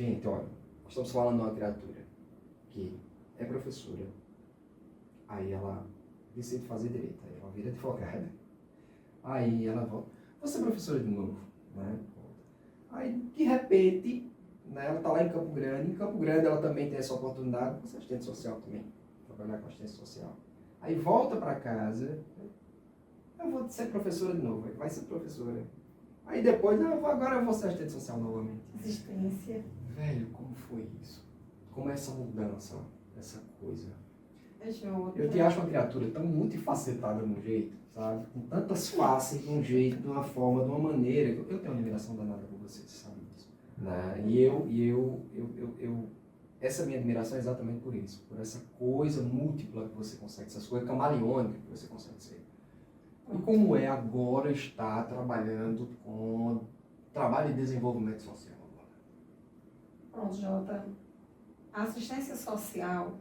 gente, olha, nós estamos falando de uma criatura que é professora, aí ela decide fazer direito, aí ela vira advogada, aí ela volta, você é professora de novo, né? Aí, de repente, né, ela está lá em Campo Grande ela também tem essa oportunidade, com assistente social também, trabalhar com assistência social. Aí volta para casa, eu vou ser professora de novo, vai ser professora. Aí depois, agora eu vou ser assistente social novamente. Assistência. Velho, como foi isso? Como é essa mudança, essa coisa? Jota. Eu te acho uma criatura tão multifacetada de um jeito, sabe? Com tantas faces, de um jeito, de uma forma, de uma maneira. Eu tenho uma admiração danada por você, você sabe disso. Né? Essa minha admiração é exatamente por isso. Por essa coisa múltipla que você consegue ser, essa coisa camaleônica que você consegue ser. E como é agora estar trabalhando com trabalho de desenvolvimento social agora? Pronto, Jota. A assistência social,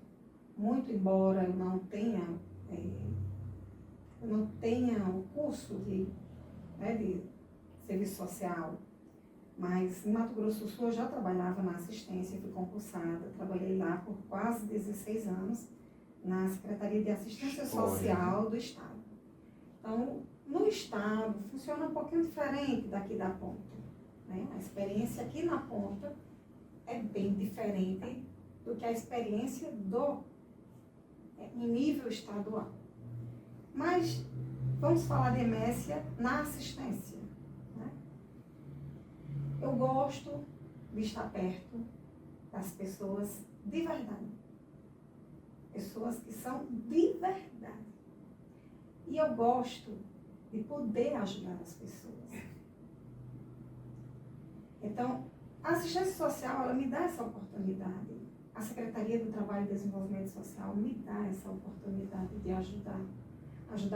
muito embora eu não tenha o curso de serviço social, mas em Mato Grosso do Sul eu já trabalhava na assistência, fui concursada, trabalhei lá por quase 16 anos na Secretaria de Assistência Social do Estado. Então, no Estado, funciona um pouquinho diferente daqui da ponta, né? A experiência aqui na ponta é bem diferente do que a experiência em nível estadual. Mas vamos falar de Emésia na assistência. Né? Eu gosto de estar perto das pessoas de verdade. Pessoas que são de verdade. E eu gosto de poder ajudar as pessoas. Então, a assistência social, ela me dá essa oportunidade. A Secretaria do Trabalho e Desenvolvimento Social me dá essa oportunidade de ajudar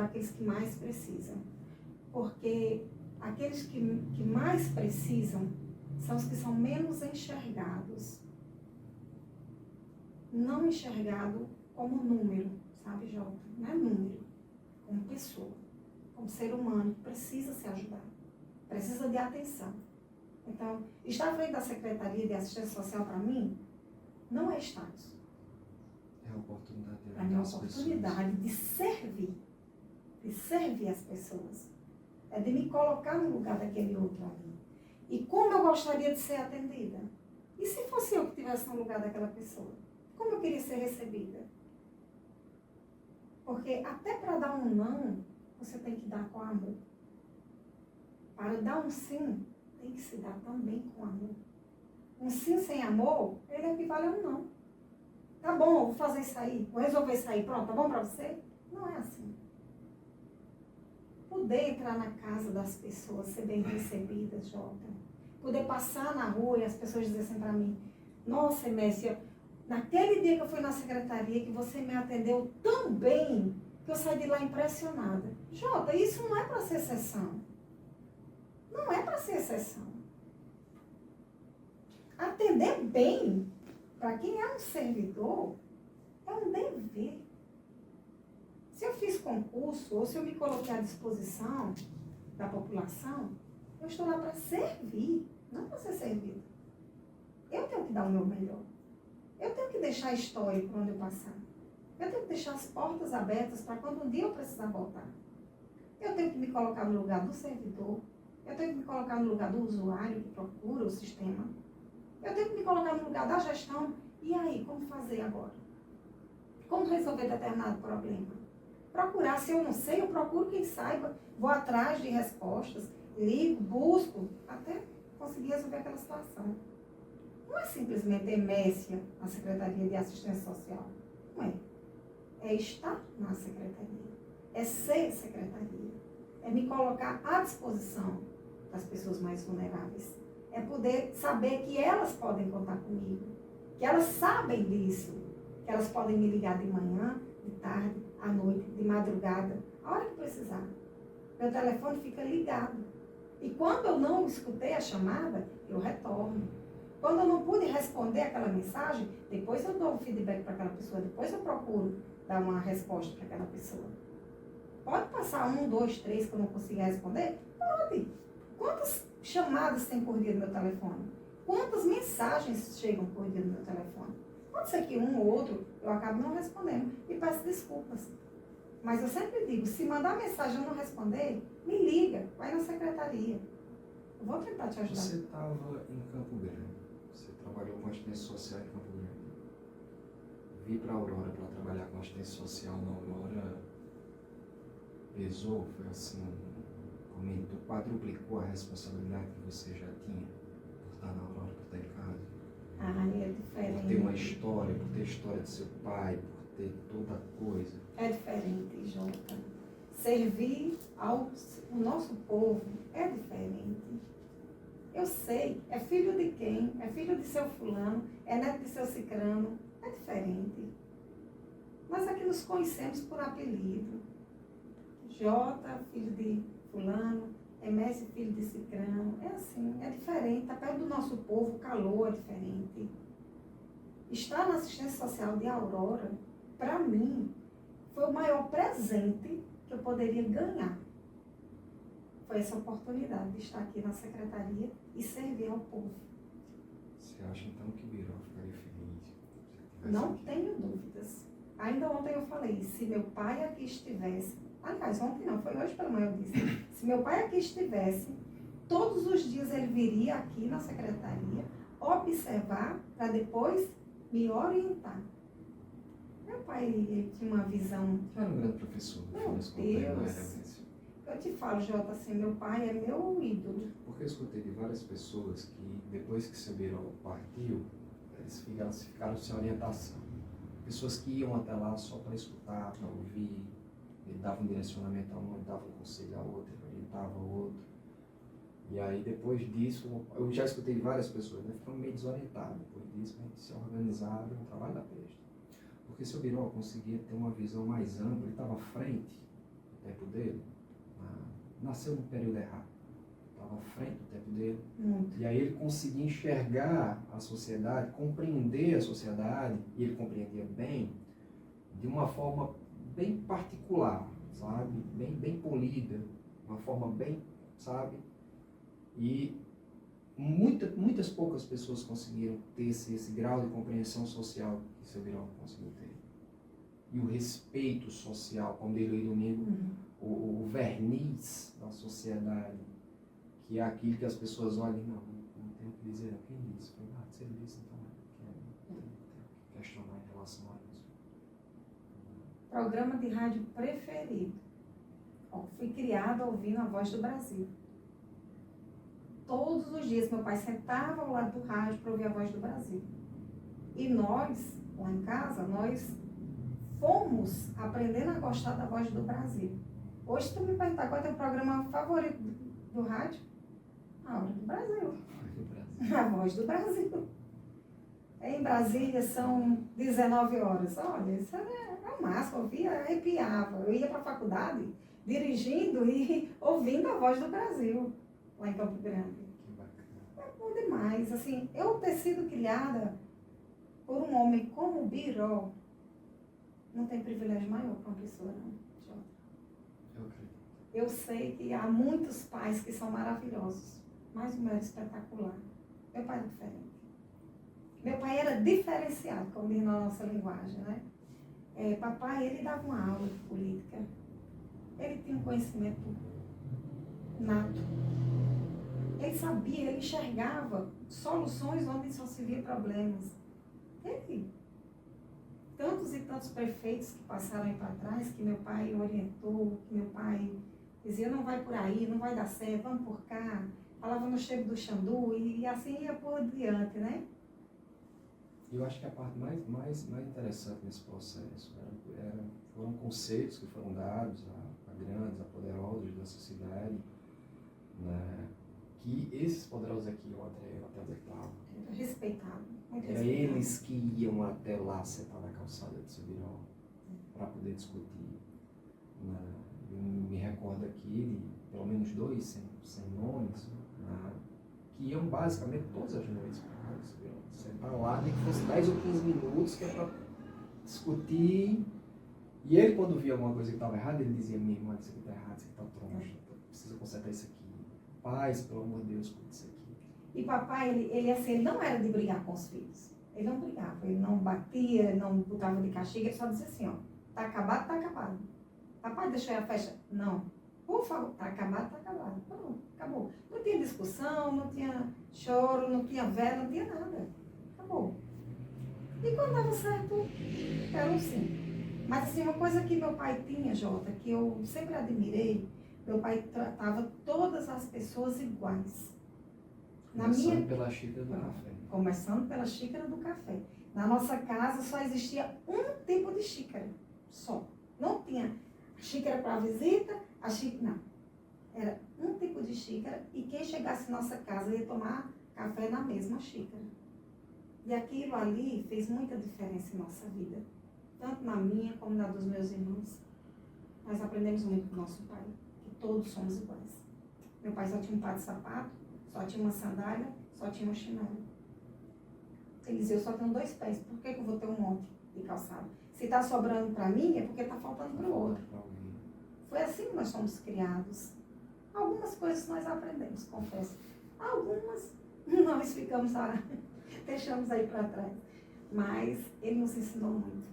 aqueles que mais precisam. Porque aqueles que mais precisam são os que são menos enxergados. Não enxergado como número, sabe, Jota? Não é número, como pessoa, como ser humano que precisa ser ajudado, precisa de atenção. Então, estar à frente da Secretaria de Assistência Social, para mim, não é status. É a oportunidade de Para mim é a oportunidade de servir as pessoas. É de me colocar no lugar daquele outro ali. E como eu gostaria de ser atendida? E se fosse eu que estivesse no lugar daquela pessoa? Como eu queria ser recebida? Porque até para dar um não, você tem que dar com amor. Para dar um sim, tem que se dar também com amor. Um sim sem amor, ele equivale a um não. Tá bom, vou fazer isso aí, vou resolver isso aí, pronto, tá bom pra você? Não é assim. Poder entrar na casa das pessoas, ser bem recebidas, Jota. Poder passar na rua e as pessoas dizerem pra mim, nossa, Emésia, naquele dia que eu fui na secretaria, que você me atendeu tão bem, que eu saí de lá impressionada. Jota, isso não é para ser exceção. Não é para ser exceção. Atender bem, para quem é um servidor, é um dever. Se eu fiz concurso, ou se eu me coloquei à disposição da população, eu estou lá para servir, não para ser servido. Eu tenho que dar o meu melhor. Eu tenho que deixar histórico onde eu passar. Eu tenho que deixar as portas abertas para quando um dia eu precisar voltar. Eu tenho que me colocar no lugar do servidor. Eu tenho que me colocar no lugar do usuário que procura o sistema. Eu tenho que me colocar no lugar da gestão. E aí, como fazer agora? Como resolver determinado problema? Procurar, se eu não sei, eu procuro quem saiba. Vou atrás de respostas, ligo, busco, até conseguir resolver aquela situação. Não é simplesmente Emésia, a Secretaria de Assistência Social. Não é. É estar na secretaria. É ser secretaria. É me colocar à disposição das pessoas mais vulneráveis. É poder saber que elas podem contar comigo. Que elas sabem disso. Que elas podem me ligar de manhã, de tarde, à noite, de madrugada, a hora que precisar. Meu telefone fica ligado. E quando eu não escutei a chamada, eu retorno. Quando eu não pude responder aquela mensagem, depois eu dou um feedback para aquela pessoa, depois eu procuro dar uma resposta para aquela pessoa. Pode passar 1, 2, 3 que eu não consiga responder? Pode. Quantas chamadas tem por dia no meu telefone? quantas mensagens chegam por dia no meu telefone. Pode ser que um ou outro eu acabo não respondendo e peço desculpas. Mas eu sempre digo, se mandar mensagem e eu não responder, me liga, vai na secretaria. Eu vou tentar te ajudar. Você estava em Campo Grande, você trabalhou com assistência social em Campo Grande. Vi para a Aurora para trabalhar com assistência social na Aurora, pesou, foi assim, aumentou, quadruplicou a responsabilidade que você já tinha por estar na Aurora, por estar em casa. Ah, é diferente. Por ter uma história, por ter a história do seu pai, por ter toda a coisa. É diferente, Jota. Servir ao nosso povo é diferente. Eu sei, é filho de quem? É filho de seu fulano, é neto de seu cicrano, é diferente. Nós aqui nos conhecemos por apelido. Jota, filho de fulano, MS, filho de cicrano, é assim, é diferente. Está perto do nosso povo, o calor é diferente. Estar na assistência social de Aurora, para mim, foi o maior presente que eu poderia ganhar. Foi essa oportunidade de estar aqui na secretaria e servir ao povo. Você acha então que o Biró ficaria feliz? Não tenho dúvidas. Ainda ontem eu falei, se meu pai aqui estivesse, aliás, ontem não, foi hoje pela manhã eu disse, se meu pai aqui estivesse, todos os dias ele viria aqui na secretaria, observar, para depois me orientar. Meu pai, ele tinha uma visão... Era um grande professor. Meu Deus! Eu te falo, Jota, assim, meu pai é meu ídolo. Porque eu escutei de várias pessoas que depois que seu Biró partiu, eles ficaram sem orientação. Pessoas que iam até lá só para escutar, para ouvir, ele dava um direcionamento a um, ele dava um conselho a outro, ele orientava o outro. E aí depois disso, eu já escutei de várias pessoas, né, ficando meio desorientados. Depois disso, a gente se organizava, um trabalho da peste. Porque seu Biró conseguia ter uma visão mais ampla, ele estava à frente do tempo dele, nasceu no período errado, estava à frente do tempo dele. E aí ele conseguia enxergar a sociedade, compreender a sociedade, e ele compreendia bem, de uma forma bem particular, sabe? Bem polida, uma forma bem, sabe? E muitas poucas pessoas conseguiram ter esse grau de compreensão social que seu Biró conseguiu ter. E o respeito social, como ele domingo, o verniz da sociedade, que é aquilo que as pessoas olham e não tem o que dizer, quem disse? Foi lá, se ele disse, então tem que questionar em relação a isso. Programa de rádio preferido. Fui criada ouvindo a Voz do Brasil. Todos os dias meu pai sentava ao lado do rádio para ouvir a Voz do Brasil. E nós, lá em casa, nós fomos aprendendo a gostar da Voz do Brasil. Hoje, se tu me perguntar qual é o teu programa favorito do rádio, a Hora do Brasil. A Voz do Brasil. Em Brasília são 19 horas. Olha, isso é massa, eu ouvia, arrepiava. Eu ia para a faculdade dirigindo e ouvindo a Voz do Brasil, lá em Campo Grande. Que bacana. É bom demais. Assim, eu ter sido criada por um homem como o Biró, não tem privilégio maior para uma pessoa, não. Eu acredito. Eu sei que há muitos pais que são maravilhosos, mas o meu era espetacular. Meu pai era diferente. Meu pai era diferenciado, como diz na nossa linguagem, né? Papai, ele dava uma aula de política. Ele tinha um conhecimento nato. Ele sabia, ele enxergava soluções onde só se via problemas. Tantos e tantos prefeitos que passaram aí para trás, que meu pai orientou, que meu pai dizia, não vai por aí, não vai dar certo, vamos por cá. Falava no cheiro do Xandu e assim ia por diante, né? Eu acho que a parte mais interessante nesse processo foram conselhos que foram dados a grandes, a poderosos da sociedade, né? Que esses poderosos aqui iam até onde estavam. Respeitado, muito Era respeitado. eles que iam até lá sentar na calçada de seu Biró para poder discutir. Né? Eu me recordo aqui de pelo menos 2, sem nomes, né? Que iam basicamente todas as noites para casa de seu Biró. Sentar lá, nem que fosse 10 ou 15 minutos, que é para discutir. E ele, quando via alguma coisa que estava errada, ele dizia, minha irmã, isso aqui está errado, isso aqui está troncho, precisa consertar isso aqui. Paz, pelo amor de Deus, escuta isso aqui. E papai, ele assim, ele não era de brigar com os filhos. Ele não brigava, ele não batia, ele não botava de castigo, ele só dizia assim, ó, tá acabado, tá acabado. Papai, deixou a festa? Não. Por favor, tá acabado, tá acabado. Pronto, acabou. Não tinha discussão, não tinha choro, não tinha vela, não tinha nada. Acabou. E quando dava certo, era um sim. Mas assim, uma coisa que meu pai tinha, Jota, que eu sempre admirei, meu pai tratava todas as pessoas iguais. Começando pela xícara do café. Começando pela xícara do café. Na nossa casa só existia um tipo de xícara, só. Não tinha xícara para visita, a xícara, não. Era um tipo de xícara e quem chegasse em nossa casa ia tomar café na mesma xícara. E aquilo ali fez muita diferença em nossa vida. Tanto na minha como na dos meus irmãos. Nós aprendemos muito com nosso pai, que todos somos iguais. Meu pai só tinha um par de sapato, só tinha uma sandália, só tinha um chinelo. Ele dizia, eu só tenho 2 pés, por que eu vou ter um monte de calçado? Se está sobrando para mim, é porque está faltando para o outro. Foi assim que nós fomos criados. Algumas coisas nós aprendemos, confesso. Algumas nós ficamos lá, deixamos aí para trás. Mas ele nos ensinou muito.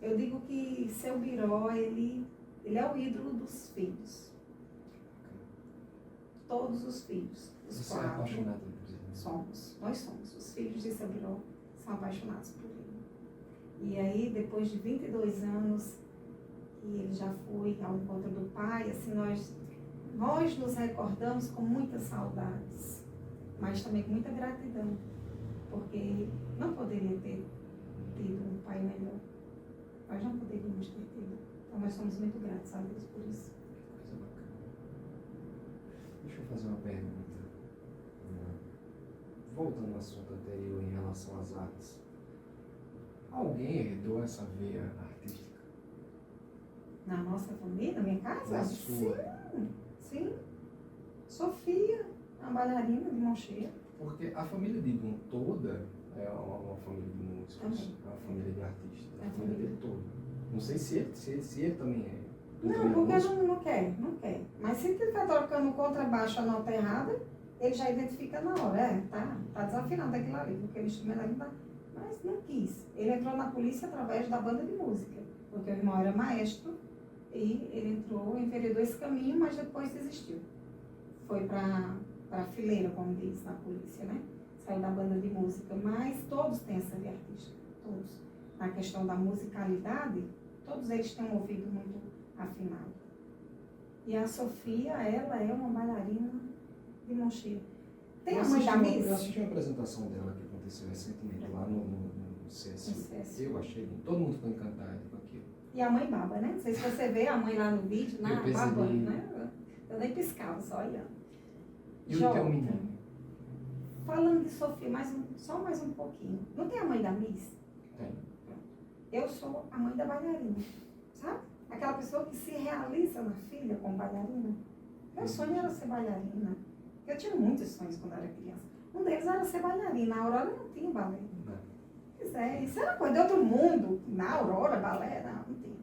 Eu digo que seu Biró, ele é o ídolo dos filhos. Todos os filhos. Você é apaixonado por ele? Somos, nós somos. Os filhos de seu Biró são apaixonados por ele. E aí, depois de 22 anos, que ele já foi ao encontro do pai, assim, nós nos recordamos com muitas saudades, mas também com muita gratidão, porque não poderia ter tido um pai melhor. Nós não poderíamos ter tido. Então, nós somos muito gratos a Deus por isso. Coisa bacana. Deixa eu fazer uma pergunta. Voltando ao assunto anterior em relação às artes. Alguém herdou essa veia artística? Na nossa família, na minha casa? Na sua? Sim. Sofia, uma bailarina de mão cheia. Porque a família de Boom toda é uma família de músicos, Também. é uma família de artistas, É a família dele toda. Não sei se ele também é. Não, porque não quer. Mas se ele está tocando o contrabaixo a nota errada, ele já identifica na hora. Tá desafinado aquilo ali, porque o instrumento ali tá. Mas não quis. Ele entrou na polícia através da banda de música, porque o irmão era maestro e ele enveredou esse caminho, mas depois desistiu. Foi para a fileira, como diz na polícia, né? Saiu da banda de música, mas todos têm essa veia artística, todos. Na questão da musicalidade, todos eles têm um ouvido muito afinado. E a Sofia, ela é uma bailarina de mão cheia. Tem a mãe da Miss? Eu assisti uma apresentação dela que aconteceu recentemente lá no CSU. Eu achei lindo. Todo mundo ficou encantado com aquilo. E a mãe baba, né? Não sei se você vê a mãe lá no vídeo, babando, né? Eu nem piscava, só olhando. E o teu menino? Falando de Sofia, só mais um pouquinho. Não tem a mãe da Miss? Tem. Eu sou a mãe da bailarina, sabe? Aquela pessoa que se realiza na filha como bailarina. Meu sonho era ser bailarina. Eu tinha muitos sonhos quando era criança. Um deles era ser bailarina. A Aurora não tinha balé. Pois é, isso era coisa de outro mundo. Na Aurora, balé, não tinha.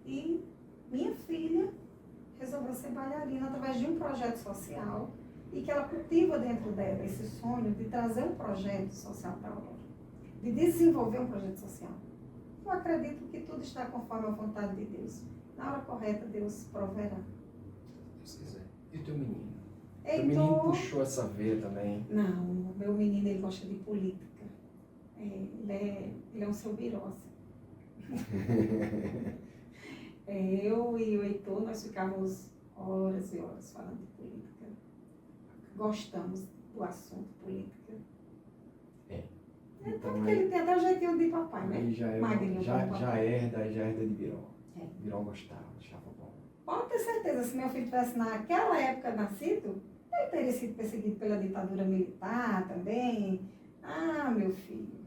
E minha filha resolveu ser bailarina através de um projeto social e que ela cultiva dentro dela esse sonho de trazer um projeto social para a Aurora, de desenvolver um projeto social. Eu acredito que tudo está conforme a vontade de Deus. Na hora correta, Deus proverá. Se quiser. E o teu menino? Heitor... O menino puxou essa veia também? Não, o meu menino ele gosta de política. Ele é um seu birose. Eu e o Heitor, nós ficávamos horas e horas falando de política. Gostamos do assunto política. Então, porque ele tem até o jeitinho de papai, né? Aí Magrinho, já herda de Biró. É. Biró gostava, achava bom. Pode ter certeza, se meu filho tivesse naquela época nascido, ele teria sido perseguido pela ditadura militar também. Ah, meu filho,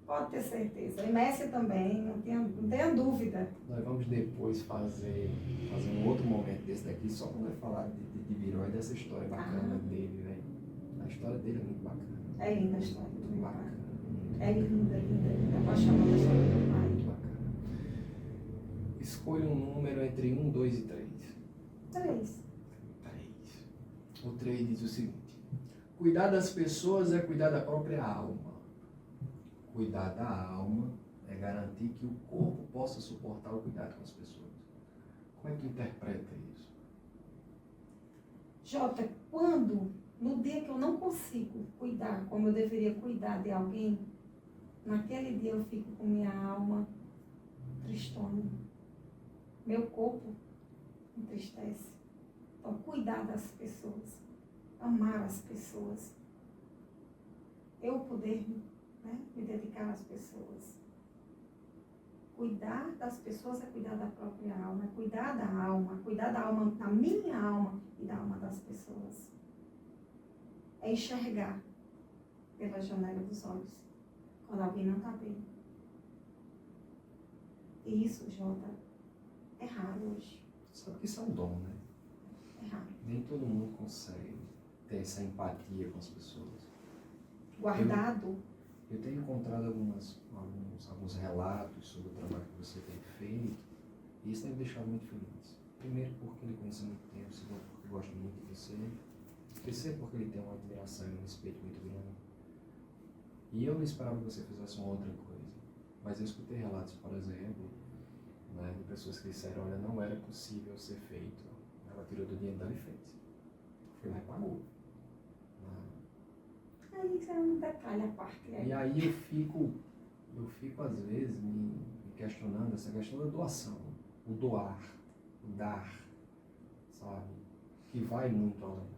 pode ter certeza. E Messi também, não tenha dúvida. Nós vamos depois fazer um outro momento desse daqui, só para falar de Biró e dessa história bacana dele, né? A história dele é muito bacana. É linda a história. Muito bacana. É linda. Apaixonada a história do pai. Muito bacana. Escolha um número entre 1, 2 e 3. 3. 3. O 3 diz o seguinte: Cuidar das pessoas é cuidar da própria alma. Cuidar da alma é garantir que o corpo possa suportar o cuidado com as pessoas. Como é que tu interpreta isso? Jota, quando, no dia que eu não consigo cuidar como eu deveria cuidar de alguém, naquele dia eu fico com minha alma tristona. Meu corpo entristece. Então, cuidar das pessoas, amar as pessoas, eu poder, né, me dedicar às pessoas. Cuidar das pessoas é cuidar da própria alma, é cuidar da alma, da minha alma e da alma das pessoas. É enxergar pela janela dos olhos, quando alguém não está bem. E isso, Jota, é raro hoje. Sabe que isso é um dom, né? É raro. Nem todo mundo consegue ter essa empatia com as pessoas. Guardado. Eu tenho encontrado alguns relatos sobre o trabalho que você tem feito, e isso tem me deixado muito feliz. Primeiro, porque ele conhece há muito tempo, segundo, porque gosta muito de você, terceiro, porque ele tem uma admiração e um respeito muito grande. E eu não esperava que você fizesse uma outra coisa, mas eu escutei relatos, por exemplo, né, de pessoas que disseram: olha, não era possível ser feito, ela tirou do dinheiro dela e fez. Foi lá e pagou. Aí isso é um detalhe à parte. E aí eu fico às vezes me questionando essa questão da doação, o doar, o dar, sabe? Que vai muito além.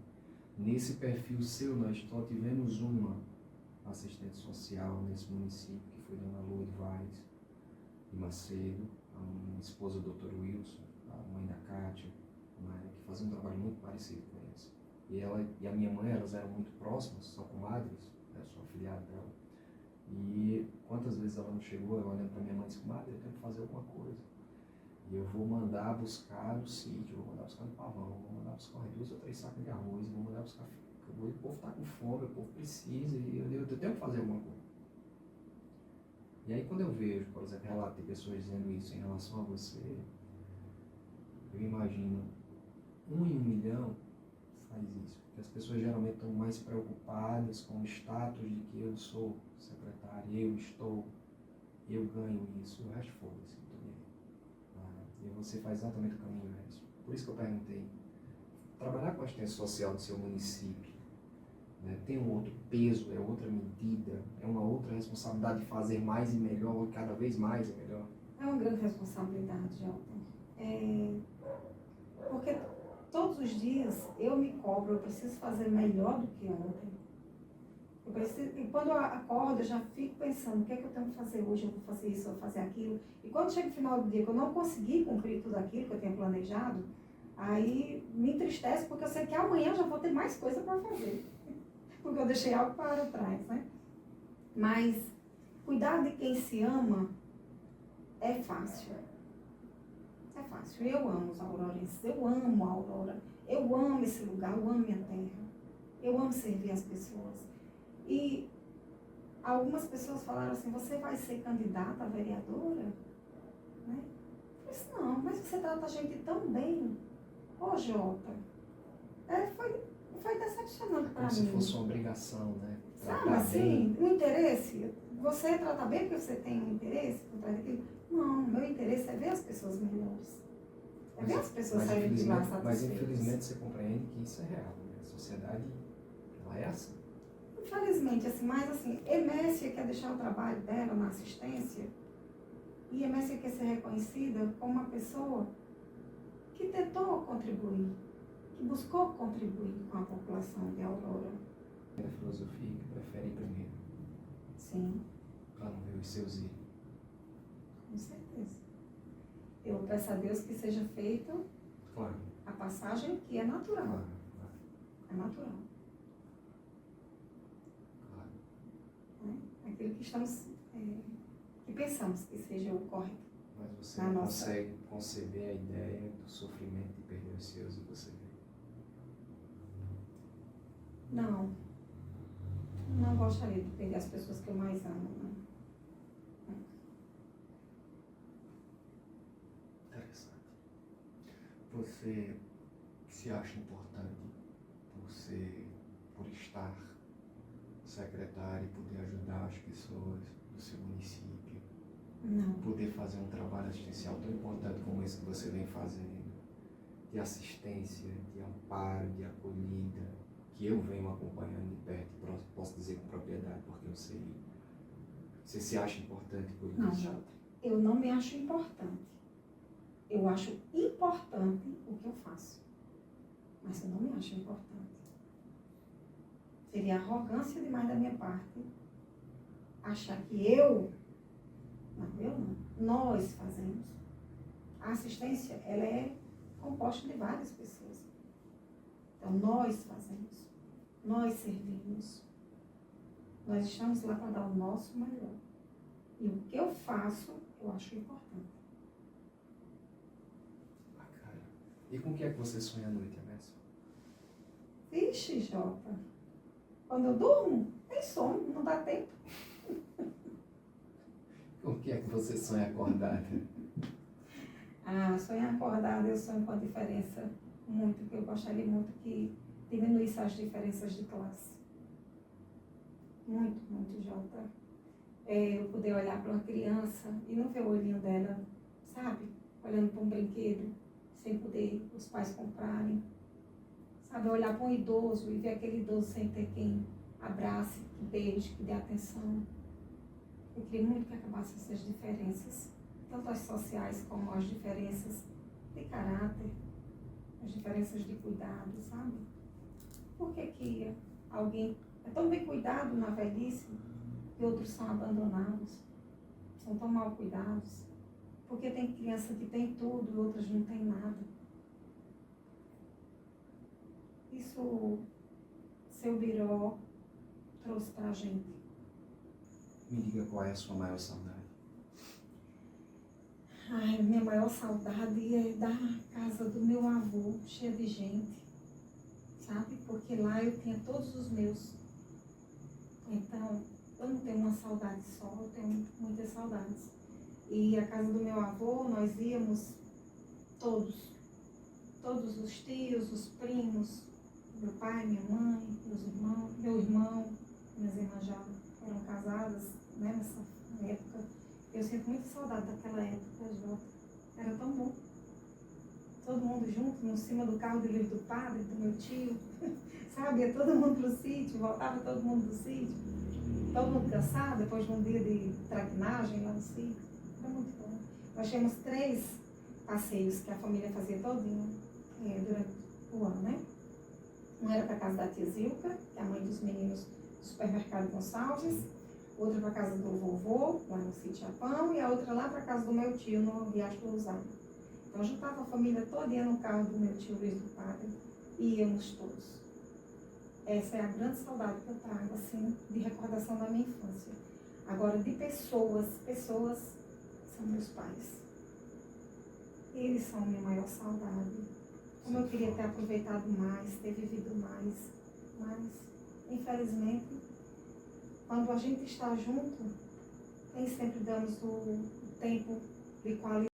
Nesse perfil seu, nós só tivemos uma assistente social nesse município, que foi Dona Lourdes Vaz de Macedo, a minha esposa, Dr. Wilson, a mãe da Kátia, né, que fazia um trabalho muito parecido com esse. E ela e a minha mãe, elas eram muito próximas, são comadres, né, sou afilhado dela. E quantas vezes ela não chegou, eu olhando para minha mãe e disse: comadre, eu tenho que fazer alguma coisa. E eu vou mandar buscar no sítio, vou mandar buscar no pavão, vou mandar buscar 2 ou 3 sacos de arroz, vou mandar buscar. O povo está com fome, o povo precisa, e eu tenho que fazer alguma coisa. E aí quando eu vejo, por exemplo, relato de pessoas dizendo isso em relação a você, eu imagino 1 em 1 milhão faz isso. Porque as pessoas geralmente estão mais preocupadas com o status de que eu sou secretário, eu ganho isso, o resto foda-se, e você faz exatamente o caminho inverso. Por isso que eu perguntei, trabalhar com assistência social do seu município, né, tem um outro peso, é outra medida, é uma outra responsabilidade de fazer mais e melhor, cada vez mais e melhor? É uma grande responsabilidade, Jota. Porque todos os dias eu me cobro, eu preciso fazer melhor do que ontem. E quando eu acordo, eu já fico pensando: o que é que eu tenho que fazer hoje? Eu vou fazer isso, eu vou fazer aquilo. E quando chega o final do dia, que eu não consegui cumprir tudo aquilo que eu tinha planejado, aí me entristece, porque eu sei que amanhã eu já vou ter mais coisa para fazer. Porque eu deixei algo para trás, né? Mas cuidar de quem se ama é fácil. É fácil. Eu amo os aurorenses, eu amo a Aurora, eu amo esse lugar, eu amo minha terra, eu amo servir as pessoas. E algumas pessoas falaram assim: você vai ser candidata a vereadora? Né? Eu disse: não, mas você trata a gente tão bem. Ô, Jota, foi decepcionante para mim. Como se fosse uma obrigação, né? Sabe assim, o interesse, você trata bem porque você tem um interesse por trás daquilo? Não, meu interesse é ver as pessoas melhores. É ver as pessoas saírem de lá satisfeitas. Mas infelizmente você compreende que isso é real, né? A sociedade, ela é assim. Infelizmente, assim, mas assim, Emécia quer deixar o trabalho dela na assistência, e Emécia quer ser reconhecida como uma pessoa que tentou contribuir, que buscou contribuir com a população de Aurora. É a filosofia que prefere ir primeiro. Sim. Para não ver os seus erros. Com certeza. Eu peço a Deus que seja feita Claro. a passagem que é natural. Claro. É natural. Claro. Né? Aquilo que estamos, que pensamos que seja o correto. Mas você não consegue conceber a ideia do sofrimento de perder os seus e você vê. Não. Não gostaria de perder as pessoas que eu mais amo. Né? Interessante. Você se acha importante por por estar secretário e poder ajudar as pessoas do seu município? Não. Poder fazer um trabalho assistencial tão importante como esse que você vem fazendo, de assistência, de amparo, de acolhida, que eu venho acompanhando de perto e posso dizer com propriedade, porque eu sei. Você se acha importante por isso? Não, Jota. Eu não me acho importante. Eu acho importante o que eu faço. Mas eu não me acho importante. Seria arrogância demais da minha parte achar que eu não, nós fazemos. A assistência, ela é composta de várias pessoas. Então, nós fazemos, nós servimos, nós estamos lá para dar o nosso melhor. E o que eu faço, eu acho importante. Bacana. E com o que é que você sonha à noite, Emerson? Vixe, Jota, quando eu durmo, tem sono, não dá tempo. Com o que é que você sonha acordada? Sonhar acordada, eu sonho com a diferença muito, que eu gostaria muito que diminuísse as diferenças de classe. Muito, muito, Jota. Eu poder olhar para uma criança e não ver o olhinho dela, sabe? Olhando para um brinquedo, sem poder os pais comprarem. Sabe? Olhar para um idoso e ver aquele idoso sem ter quem abrace, que beije, que dê atenção. Eu queria muito que acabassem essas diferenças, tanto as sociais como as diferenças de caráter, as diferenças de cuidado, sabe? Por que alguém é tão bem cuidado na velhice e outros são abandonados, são tão mal cuidados? Porque tem criança que tem tudo e outras não tem nada. Isso seu Biró trouxe pra gente. Me diga qual é a sua maior saudade. Minha maior saudade é da casa do meu avô, cheia de gente, sabe? Porque lá eu tinha todos os meus. Então, eu não tenho uma saudade só, eu tenho muitas saudades. E a casa do meu avô, nós íamos todos os tios, os primos, meu pai, minha mãe, meus irmãos, meu irmão, minhas irmãs já eram casadas, né, nessa época. Eu sinto muita saudade daquela época, Jota. Era tão bom. Todo mundo junto, em cima do carro do livro do padre, do meu tio. Sabe, ia todo mundo pro sítio, voltava todo mundo do sítio. Todo mundo cansado, depois de um dia de traquinagem lá no sítio. Era muito bom. Nós tínhamos 3 passeios que a família fazia todinho durante o ano, né? Um era para casa da tia Zilca, que é a mãe dos meninos do supermercado Gonçalves. Outra para casa do vovô, lá no sítio Japão. E a outra lá para casa do meu tio, no Riacho do Rosário. Então, juntava a família todinha no carro do meu tio Luiz do Padre e íamos todos. Essa é a grande saudade que eu trago, assim, de recordação da minha infância. Agora, de pessoas são meus pais. Eles são a minha maior saudade. Como eu queria ter aproveitado mais, ter vivido mais. Mas, infelizmente, quando a gente está junto, nem sempre damos o tempo de qualidade.